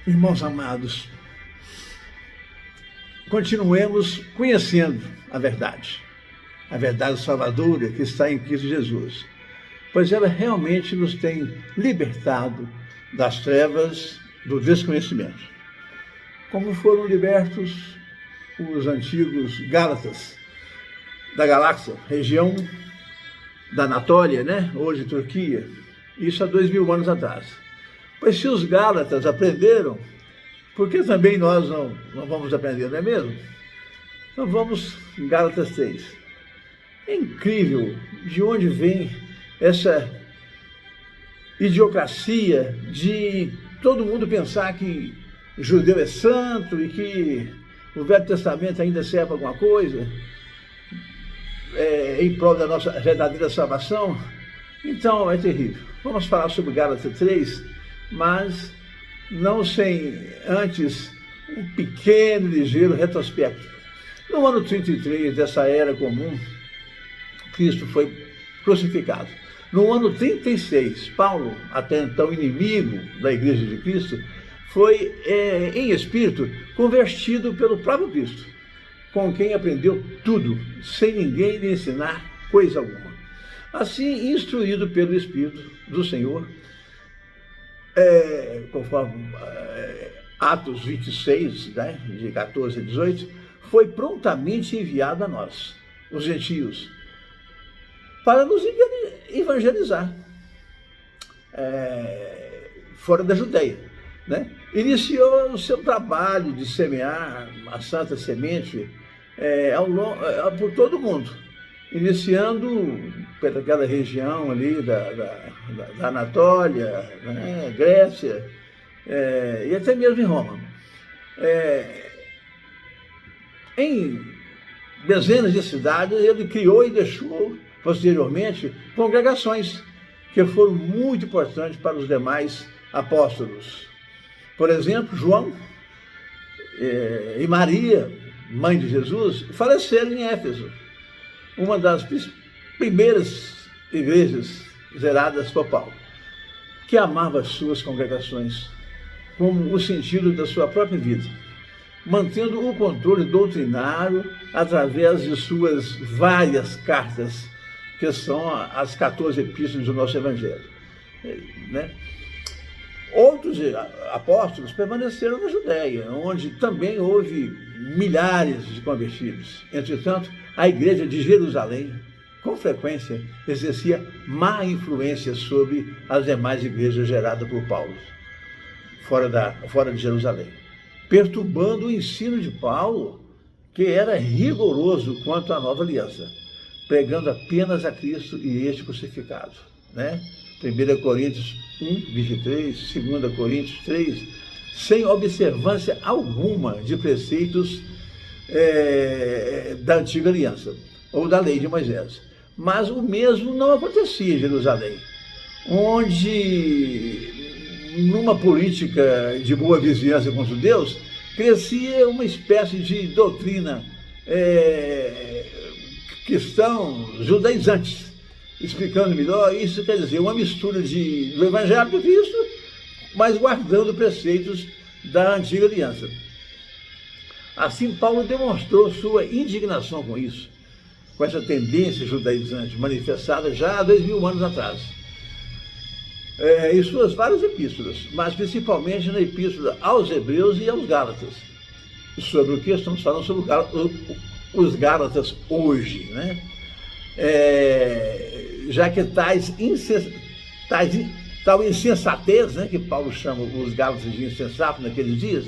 Irmãos amados, continuemos conhecendo a verdade salvadora que está em Cristo Jesus, pois ela realmente nos tem libertado das trevas do desconhecimento, como foram libertos os antigos Gálatas da galáxia, região da Anatólia, né? Hoje Turquia, isso há 2000 anos atrás. Pois se os Gálatas aprenderam, por que também nós não vamos aprender, não é mesmo? Então vamos em Gálatas 3. É incrível de onde vem essa idiocracia de todo mundo pensar que judeu é santo e que o Velho Testamento ainda serve para alguma coisa, em prol da nossa verdadeira salvação. Então é terrível. Vamos falar sobre Gálatas 3, mas não sem antes um pequeno, ligeiro retrospecto. No ano 33 dessa era comum, Cristo foi crucificado. No ano 36, Paulo, até então inimigo da Igreja de Cristo, foi, em espírito, convertido pelo próprio Cristo, com quem aprendeu tudo, sem ninguém lhe ensinar coisa alguma. Assim, instruído pelo Espírito do Senhor, conforme Atos 26, né, de 14 a 18, foi prontamente enviado a nós, os gentios, para nos evangelizar fora da Judeia, né? Iniciou o seu trabalho de semear a santa semente por todo o mundo, iniciando pelaquela região ali da Anatólia, né, Grécia, e até mesmo em Roma. Em dezenas de cidades, ele criou e deixou, posteriormente, congregações que foram muito importantes para os demais apóstolos. Por exemplo, João e Maria, mãe de Jesus, faleceram em Éfeso, uma das primeiras igrejas geradas por Paulo, que amava as suas congregações como o sentido da sua própria vida, mantendo o controle doutrinário através de suas várias cartas, que são as 14 epístolas do nosso Evangelho, né? Outros apóstolos permaneceram na Judéia, onde também houve milhares de convertidos. Entretanto, a igreja de Jerusalém, com frequência, exercia má influência sobre as demais igrejas geradas por Paulo, fora de Jerusalém, perturbando o ensino de Paulo, que era rigoroso quanto à nova aliança, pregando apenas a Cristo e este crucificado, né? 1 Coríntios 1, 23, 2 Coríntios 3, sem observância alguma de preceitos da antiga aliança, ou da lei de Moisés. Mas o mesmo não acontecia em Jerusalém, onde, numa política de boa vizinhança com os judeus, crescia uma espécie de doutrina cristão judaizante. Explicando melhor, isso quer dizer uma mistura do Evangelho de Cristo, mas guardando preceitos da antiga aliança. Assim, Paulo demonstrou sua indignação com isso, com essa tendência judaizante, manifestada já há 2000 anos atrás, em suas várias epístolas, mas principalmente na epístola aos Hebreus e aos Gálatas. Sobre o que estamos falando? Sobre os Gálatas hoje, né? Já que tal insensatez, né, que Paulo chama os Gálatas de insensatos naqueles dias,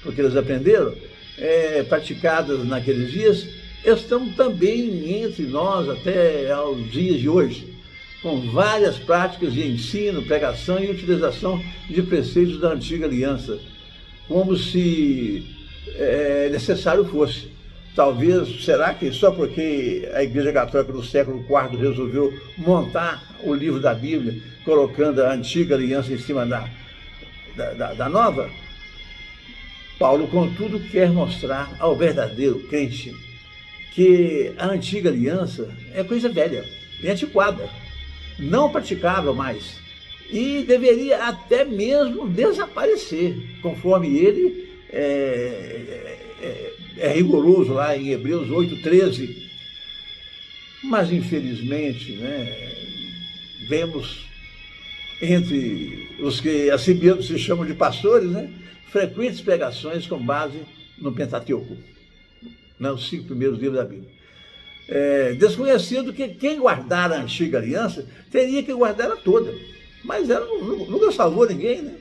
porque eles aprenderam, praticadas naqueles dias, estão também entre nós até aos dias de hoje, com várias práticas de ensino, pregação e utilização de preceitos da antiga aliança, como se necessário fosse. Talvez, será que só porque a Igreja Católica do século IV resolveu montar o livro da Bíblia, colocando a antiga aliança em cima da nova? Paulo, contudo, quer mostrar ao verdadeiro crente que a antiga aliança é coisa velha, é antiquada, não praticável mais, e deveria até mesmo desaparecer, conforme ele é rigoroso lá em Hebreus 8:13. Mas, infelizmente, né, vemos entre os que assim mesmo se chamam de pastores, né, frequentes pregações com base no Pentateuco, né, os 5 primeiros livros da Bíblia. Desconhecido que quem guardar a antiga aliança teria que guardar ela toda, mas ela nunca salvou ninguém, né?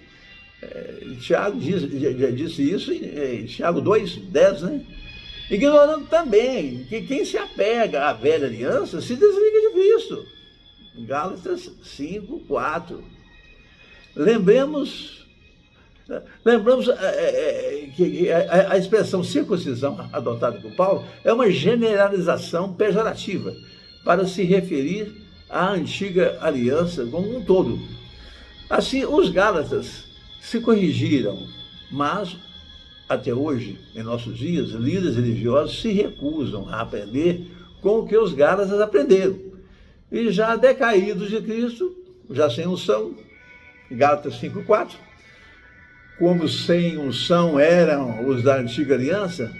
Tiago disse isso em Tiago 2:10, né? Ignorando também que quem se apega à velha aliança se desliga de Cristo. Gálatas 5:4. Lembramos que a expressão circuncisão adotada por Paulo é uma generalização pejorativa para se referir à antiga aliança como um todo. Assim, os Gálatas se corrigiram, mas até hoje, em nossos dias, líderes religiosos se recusam a aprender com o que os Gálatas aprenderam. E já decaídos de Cristo, já sem unção, Gálatas 5:4, como sem unção eram os da antiga aliança,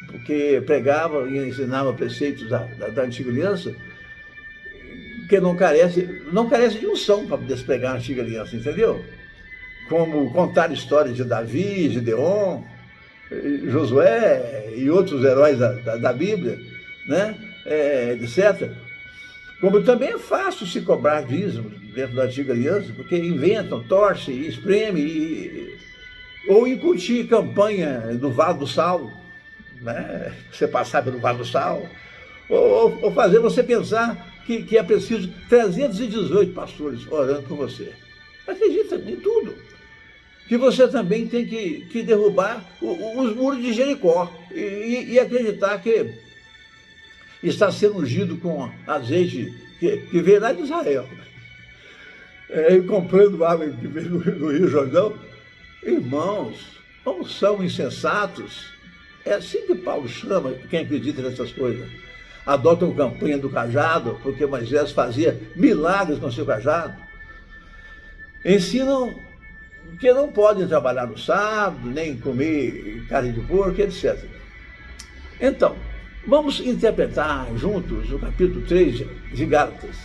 porque pregavam e ensinavam preceitos da antiga aliança, que não carece de unção para poder pregar a antiga aliança, entendeu? Como contar histórias de Davi, Gideon, Josué e outros heróis da Bíblia, né? Etc. Como também é fácil se cobrar dízimo dentro da antiga aliança, porque inventam, torcem, espremem, ou incutir campanha do Vale do Sal, né? Você passar pelo Vale do Sal, ou fazer você pensar que é preciso 318 pastores orando por você. Acredita em tudo. Que você também tem que derrubar os muros de Jericó e acreditar que está sendo ungido com azeite que veio lá de Israel. Comprando água que veio do Rio Jordão. Irmãos, como são insensatos. É assim que Paulo chama quem acredita nessas coisas. Adotam campanha do cajado, porque Moisés fazia milagres com seu cajado. Ensinam que não podem trabalhar no sábado, nem comer carne de porco, etc. Então, vamos interpretar juntos o capítulo 3 de Gálatas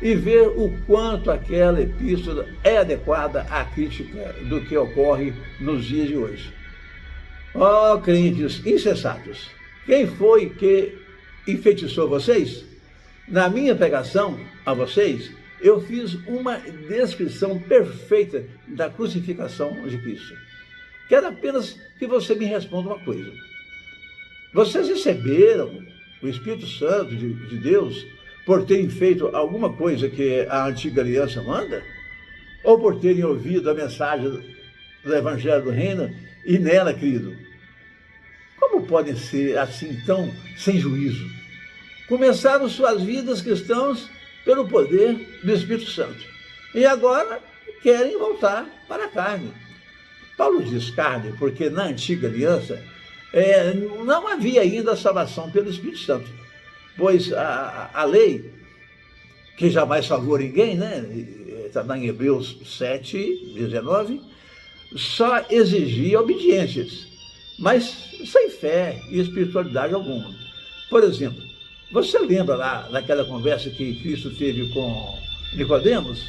e ver o quanto aquela epístola é adequada à crítica do que ocorre nos dias de hoje. Ó crentes insensatos, quem foi que enfeitiçou vocês? Na minha pregação a vocês, eu fiz uma descrição perfeita da crucificação de Cristo. Quero apenas que você me responda uma coisa. Vocês receberam o Espírito Santo de Deus por terem feito alguma coisa que a antiga aliança manda? Ou por terem ouvido a mensagem do Evangelho do Reino e nela crido? Como podem ser assim tão sem juízo? Começaram suas vidas cristãs pelo poder do Espírito Santo. E agora querem voltar para a carne. Paulo diz carne porque na antiga aliança não havia ainda a salvação pelo Espírito Santo. Pois a lei, que jamais salvou ninguém, né? Está em Hebreus 7:19, só exigia obediências, mas sem fé e espiritualidade alguma. Por exemplo, você lembra lá daquela conversa que Cristo teve com Nicodemos?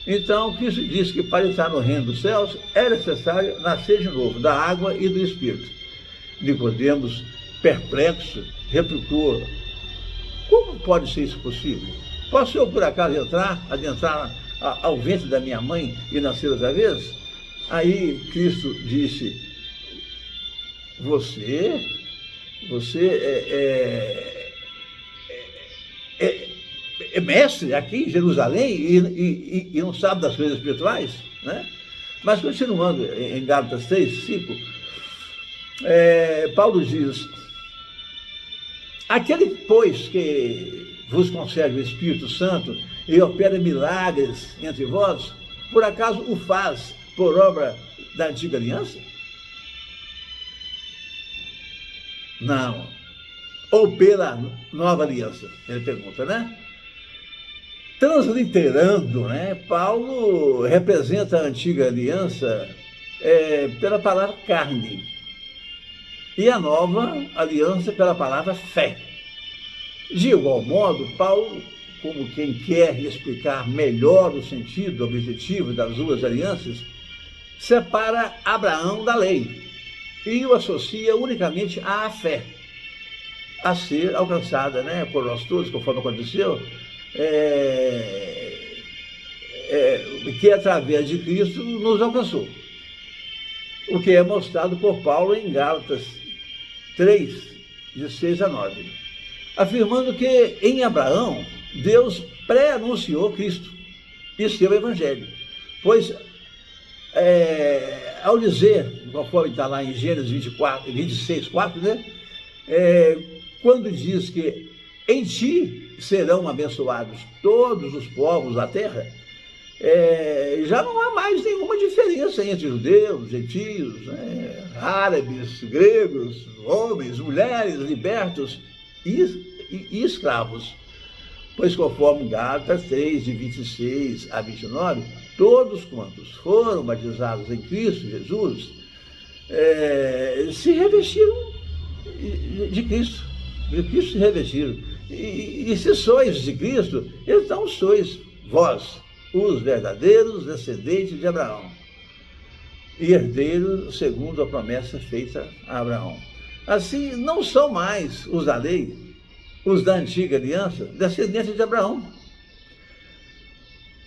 Então, Cristo disse que para entrar no reino dos céus é necessário nascer de novo, da água e do Espírito. Nicodemos, perplexo, replicou: como pode ser isso possível? Posso eu, por acaso, adentrar ao ventre da minha mãe e nascer outra vez? Aí Cristo disse: você é mestre aqui em Jerusalém e não sabe das coisas espirituais, né? Mas continuando em Gálatas 3:5, Paulo diz: aquele, pois, que vos concede o Espírito Santo e opera milagres entre vós, por acaso o faz por obra da antiga aliança? Não. Ou pela nova aliança? Ele pergunta, né? Transliterando, né, Paulo representa a antiga aliança pela palavra carne e a nova aliança pela palavra fé. De igual modo, Paulo, como quem quer explicar melhor o sentido, o objetivo das duas alianças, separa Abraão da lei e o associa unicamente à fé a ser alcançada, né, por nós todos, conforme aconteceu, que através de Cristo nos alcançou. O que é mostrado por Paulo em Gálatas 3, de 6 a 9, afirmando que em Abraão Deus pré-anunciou Cristo e seu evangelho, pois ao dizer, conforme está lá em Gênesis 26, 4, né, quando diz que em ti serão abençoados todos os povos da terra, já não há mais nenhuma diferença entre judeus, gentios, né, árabes, gregos, homens, mulheres, libertos e escravos. Pois conforme Gálatas 3, de 26 a 29, todos quantos foram batizados em Cristo Jesus se revestiram de Cristo se revestiram. E se sois de Cristo, então sois vós os verdadeiros descendentes de Abraão e herdeiros segundo a promessa feita a Abraão. Assim, não são mais os da lei, os da antiga aliança, descendentes de Abraão,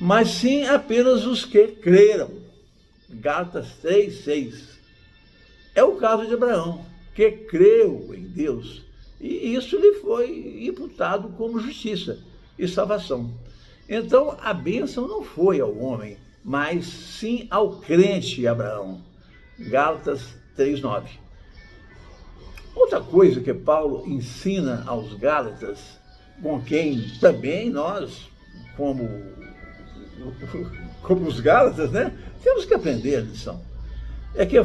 mas sim apenas os que creram. Gálatas 3, 6. É o caso de Abraão, que creu em Deus, e isso lhe foi imputado como justiça e salvação. Então, a bênção não foi ao homem, mas sim ao crente Abraão. Gálatas 3, 9. Outra coisa que Paulo ensina aos Gálatas, com quem também nós, como os Gálatas, né, temos que aprender a lição, é que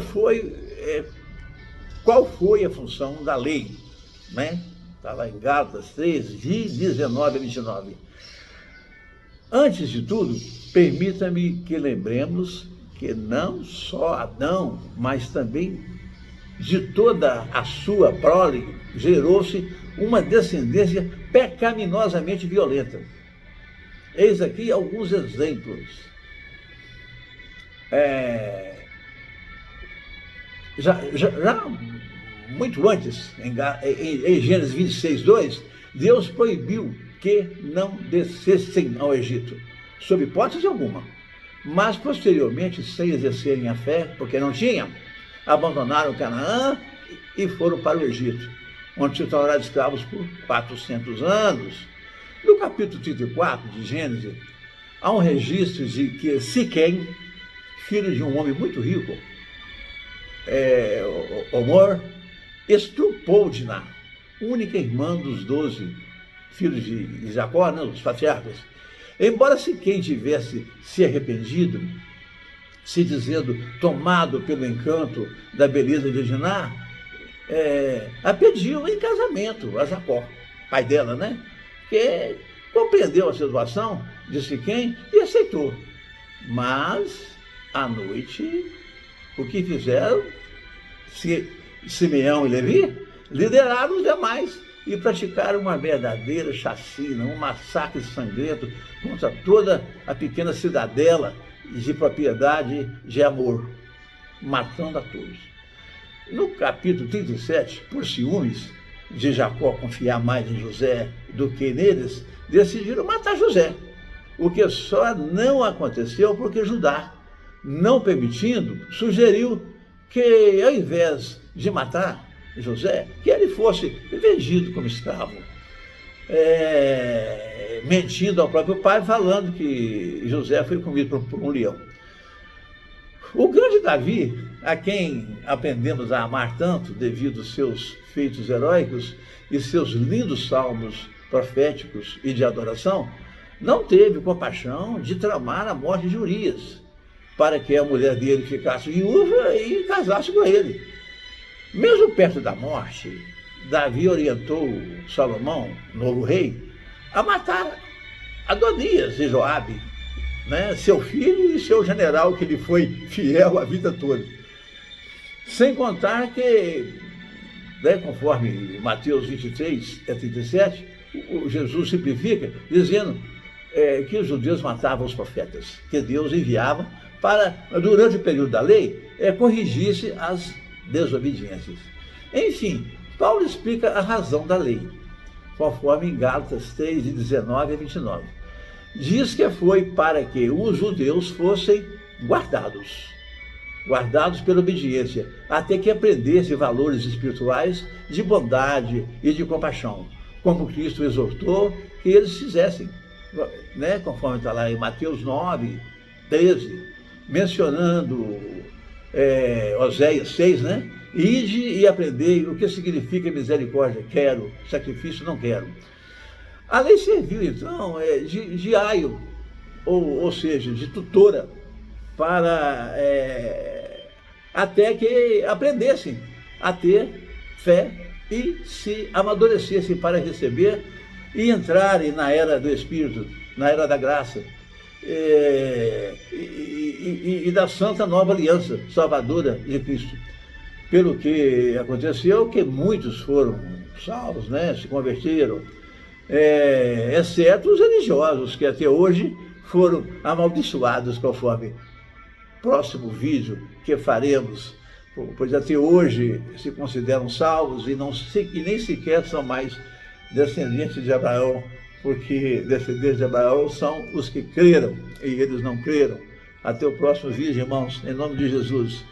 qual foi a função da lei, né? Está lá em Gálatas 3, de 19 a 29. Antes de tudo, permita-me que lembremos que não só Adão, mas também de toda a sua prole, gerou-se uma descendência pecaminosamente violenta. Eis aqui alguns exemplos. Já muito antes, em Gênesis 26, 2, Deus proibiu que não descessem ao Egito, sob hipótese alguma. Mas, posteriormente, sem exercerem a fé, porque não tinham, abandonaram Canaã e foram para o Egito, onde se tornaram escravos por 400 anos. No capítulo 34 de Gênesis, há um registro de que Siquém, filho de um homem muito rico, Omor, estrupou Diná, única irmã dos 12 filhos de Jacó, né, os patriarcas. Embora Siquém tivesse se arrependido, se dizendo tomado pelo encanto da beleza de Diná, a pediu em casamento a Jacó, pai dela, né? Que compreendeu a situação de Siquém e aceitou. Mas, à noite, o que fizeram? Simeão e Levi lideraram os demais e praticaram uma verdadeira chacina, um massacre sangrento contra toda a pequena cidadela de propriedade de Amor, matando a todos. No capítulo 37, por ciúmes de Jacó confiar mais em José do que neles, decidiram matar José, o que só não aconteceu porque Judá, não permitindo, sugeriu que, ao invés de matar José, que ele fosse vendido como escravo, mentindo ao próprio pai, falando que José foi comido por um leão. O grande Davi, a quem aprendemos a amar tanto devido aos seus feitos heróicos e seus lindos salmos proféticos e de adoração, não teve compaixão de tramar a morte de Urias, para que a mulher dele ficasse viúva e casasse com ele. Mesmo perto da morte, Davi orientou Salomão, novo rei, a matar Adonias e Joabe, né? Seu filho e seu general, que lhe foi fiel a vida toda. Sem contar que, né, conforme Mateus 23 a 37, o Jesus simplifica, dizendo que os judeus matavam os profetas, que Deus enviava para, durante o período da lei, corrigisse as desobediências. Enfim, Paulo explica a razão da lei, conforme em Gálatas 3, de 19 a 29. Diz que foi para que os judeus fossem guardados pela obediência, até que aprendessem valores espirituais de bondade e de compaixão, como Cristo exortou que eles fizessem, né? Conforme está lá em Mateus 9, 13, mencionando Oséias 6, né? Ide e aprendei o que significa misericórdia, quero, sacrifício, não quero. A lei serviu, então, de aio, ou seja, de tutora, para até que aprendessem a ter fé e se amadurecessem para receber e entrarem na era do Espírito, na era da graça e da santa nova aliança salvadora de Cristo. Pelo que aconteceu, que muitos foram salvos, né, se converteram, exceto os religiosos, que até hoje foram amaldiçoados, conforme próximo vídeo que faremos, pois até hoje se consideram salvos e nem sequer são mais descendentes de Abraão, porque descendentes de Abraão são os que creram e eles não creram. Até o próximo vídeo, irmãos, em nome de Jesus.